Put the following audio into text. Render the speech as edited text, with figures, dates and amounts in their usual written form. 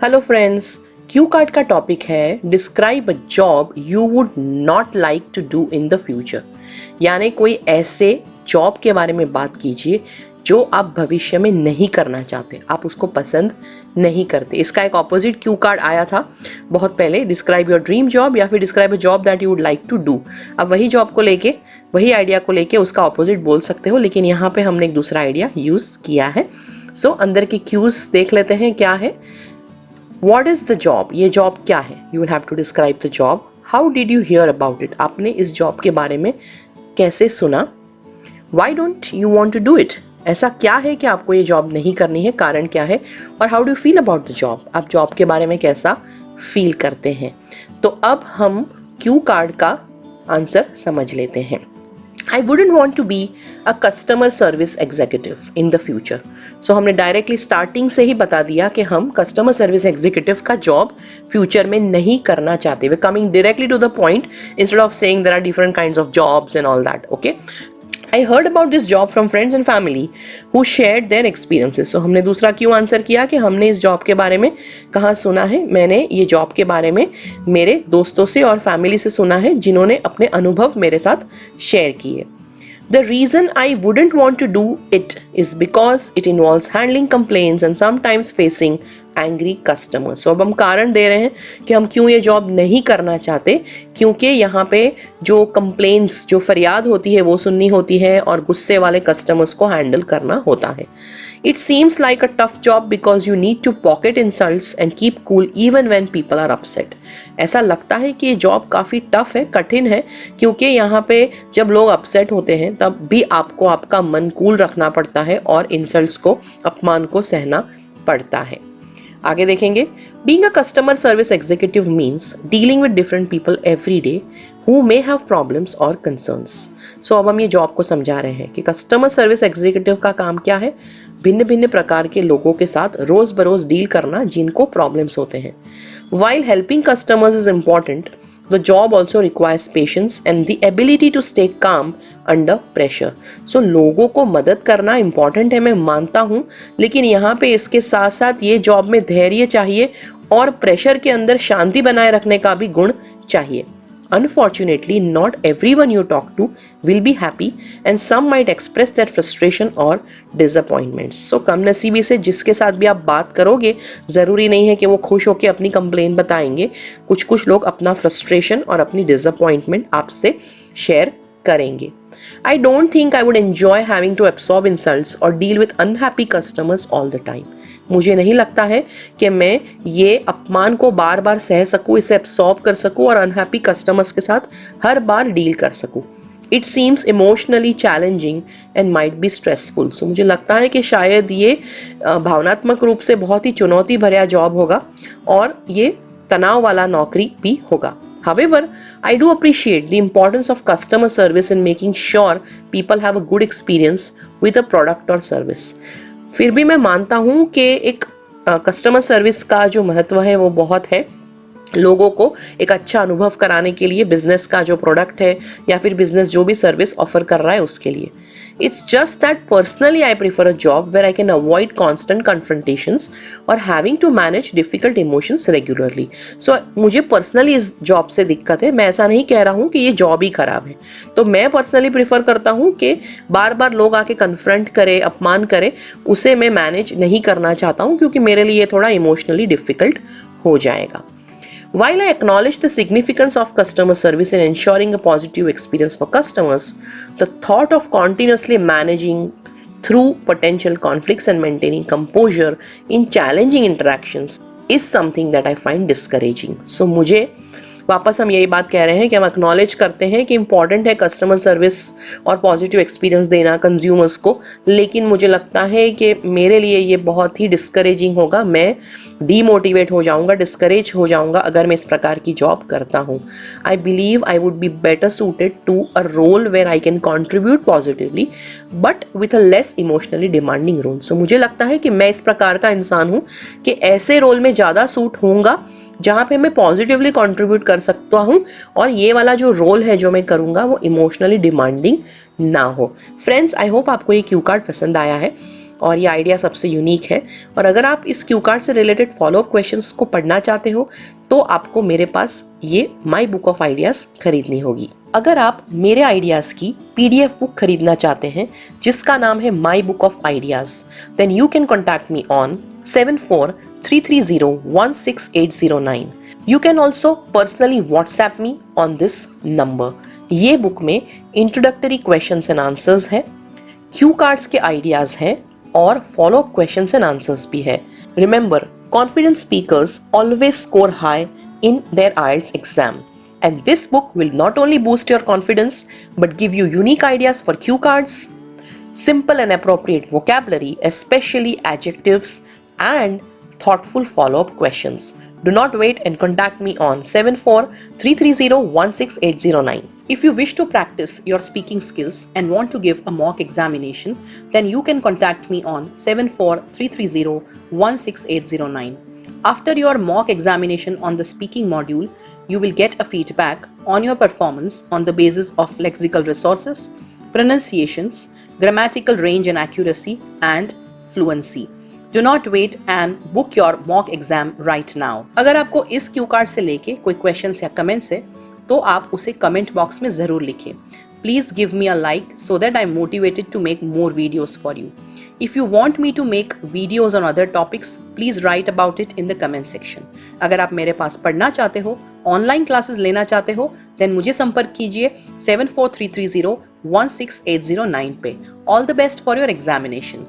Hello friends, cue card का topic है describe a job you would not like to do in the future. यानी कोई ऐसे job के बारे में बात कीजिए जो आप भविष्य में नहीं करना चाहते, आप उसको पसंद नहीं करते। इसका एक ऑपोजिट क्यू कार्ड आया था बहुत पहले, डिस्क्राइब योर ड्रीम जॉब या फिर describe a job that you would like to do. अब वही जॉब को लेके, वही आइडिया को लेके उसका ऑपोजिट बोल सकते हो, लेकिन यहाँ पे हमने एक दूसरा आइडिया यूज किया है। सो अंदर की क्यूज देख लेते हैं क्या है। What is the job? ये जॉब क्या है? You will have to describe the job. How did you hear about it? आपने इस जॉब के बारे में कैसे सुना? Why don't you want to do it? ऐसा क्या है कि आपको ये जॉब नहीं करनी है, कारण क्या है? और how do you feel about the job? आप जॉब के बारे में कैसा फील करते हैं? तो अब हम क्यू कार्ड का आंसर समझ लेते हैं। I wouldn't want to be a customer service executive in the future. So हमने डायरेक्टली स्टार्टिंग से ही बता दिया कि हम कस्टमर सर्विस एग्जीक्यूटिव का जॉब फ्यूचर में नहीं करना चाहते। We're coming directly to the point instead of saying there are different kinds of jobs and all that. Okay. I heard about this job from friends and family who shared their experiences. So हमने दूसरा क्यों answer किया कि हमने इस job के बारे में कहाँ सुना है। मैंने ये जॉब के बारे में मेरे दोस्तों से और फैमिली से सुना है जिन्होंने अपने अनुभव मेरे साथ शेयर किए। The reason I wouldn't want to do it is because it involves handling complaints and sometimes facing angry customers. So अब हम कारण दे रहे हैं कि हम क्यों ये जॉब नहीं करना चाहते, क्योंकि यहाँ पे जो कंप्लेंट्स, जो फरियाद होती है वो सुननी होती है और गुस्से वाले कस्टमर्स को हैंडल करना होता है। It seems like a tough job because you need to pocket insults and keep cool even when people are upset. ऐसा लगता है कि ये जॉब काफ़ी टफ है, कठिन है, क्योंकि यहाँ पे जब लोग अपसेट होते हैं तब भी आपको आपका मन कूल रखना पड़ता है और इंसल्ट्स को, अपमान को सहना पड़ता है। आगे देखेंगे। Being a customer service executive means dealing with different people every day who may have problems or concerns. So अब हम ये जॉब को समझा रहे हैं कि कस्टमर सर्विस एग्जीक्यूटिव का काम क्या है। भिन्न भिन्न प्रकार के लोगों के साथ रोज बरोज डील करना जिनको प्रॉब्लम्स होते हैं। While helping customers is important, the job also requires patience and the ability to stay calm under pressure. So लोगों को मदद करना important है, मैं मानता हूँ, लेकिन यहाँ पे इसके साथ साथ ये जॉब में धैर्य चाहिए और प्रेशर के अंदर शांति बनाए रखने का भी गुण चाहिए। Unfortunately, not everyone you talk to will be happy and some might express their frustration or disappointments. So कमनसीबी से जिसके साथ भी आप बात करोगे, ज़रूरी नहीं है कि वो खुश होकर अपनी कंप्लेन बताएंगे। कुछ लोग अपना फ्रस्ट्रेशन और अपनी डिसअपॉइंटमेंट आपसे शेयर करेंगे। I don't think I would enjoy having to absorb insults or deal with unhappy customers all the time. मुझे नहीं लगता है कि मैं ये अपमान को बार बार सह सकूं, इसे एब्सॉर्ब कर सकूं और अनहैप्पी कस्टमर्स के साथ हर बार डील कर सकूं। It seems emotionally challenging and might be stressful. So मुझे लगता है कि शायद ये भावनात्मक रूप से बहुत ही चुनौती भरा जॉब होगा और ये तनाव वाला नौकरी भी होगा। However, I do appreciate the importance of customer service in making sure people have a good experience with a product or service. फिर भी मैं मानता हूँ कि एक कस्टमर सर्विस का जो महत्व है वो बहुत है। लोगों को एक अच्छा अनुभव कराने के लिए, बिजनेस का जो प्रोडक्ट है या फिर बिजनेस जो भी सर्विस ऑफर कर रहा है उसके लिए। It's just that personally I prefer a job where I can avoid constant confrontations or having to manage difficult emotions regularly. So मुझे पर्सनली इस जॉब से दिक्कत है। मैं ऐसा नहीं कह रहा हूँ कि ये जॉब ही खराब है। तो मैं पर्सनली प्रेफर करता हूँ कि बार बार लोग आके कन्फ्रंट करे, अपमान करे, उसे मैं मैनेज नहीं करना चाहता हूँ, क्योंकि मेरे लिए थोड़ा इमोशनली डिफिकल्ट हो जाएगा। While I acknowledge the significance of customer service in ensuring a positive experience for customers, the thought of continuously managing through potential conflicts and maintaining composure in challenging interactions is something that I find discouraging. So मुझे वापस हम यही बात कह रहे हैं कि हम एक्नॉलेज करते हैं कि इंपॉर्टेंट है कस्टमर सर्विस और पॉजिटिव एक्सपीरियंस देना कंज्यूमर्स को, लेकिन मुझे लगता है कि मेरे लिए ये बहुत ही डिस्करेजिंग होगा। मैं डीमोटिवेट हो जाऊंगा, डिस्करेज हो जाऊंगा अगर मैं इस प्रकार की जॉब करता हूँ। I believe I would be better suited to a role where I can contribute positively but with a less emotionally demanding role. So मुझे लगता है कि मैं इस प्रकार का इंसान हूँ कि ऐसे रोल में ज़्यादा सूट होऊंगा जहाँ पे मैं पॉजिटिवली कंट्रीब्यूट कर सकता हूँ और ये वाला जो रोल है जो मैं करूँगा वो इमोशनली डिमांडिंग ना हो। फ्रेंड्स, आई होप आपको ये क्यू कार्ड पसंद आया है। और ये आइडिया सबसे यूनिक है। और अगर आप इस क्यू कार्ड से रिलेटेड फॉलोअप क्वेश्चंस को पढ़ना चाहते हो तो आपको मेरे पास ये माई बुक ऑफ आइडियाज खरीदनी होगी। अगर आप मेरे आइडियाज की पीडीएफ बुक खरीदना चाहते हैं जिसका नाम है my book of ideas, then you can contact me on 7433016809। You can also personally WhatsApp me on this number। ये बुक में इंट्रोडक्टरी क्वेश्चंस एंड आंसर्स है, क्यू कार्ड्स के आइडियाज हैं और follow up questions and answers भी है। Remember, confident speakers always score high in their IELTS exam, and this book will not only boost your confidence but give you unique ideas for cue cards, simple and appropriate vocabulary, especially adjectives, and thoughtful follow-up questions. Do not wait and contact me on 7433016809. If you wish to practice your speaking skills and want to give a mock examination, then you can contact me on 7433016809. After your mock examination on the speaking module, you will get a feedback on your performance on the basis of lexical resources, pronunciations, grammatical range and accuracy, and fluency. Do not wait and book your mock exam right now. अगर आपको इस Q card से लेके कोई questions या comments है तो आप उसे कमेंट बॉक्स में जरूर लिखें। Please give me a like so that I'm motivated to make more videos for you. If you want me to make videos on other topics, please write about it in the comment section. अगर आप मेरे पास पढ़ना चाहते हो, online classes लेना चाहते हो, then मुझे संपर्क कीजिए 7433016809 पे। All the best for your examination.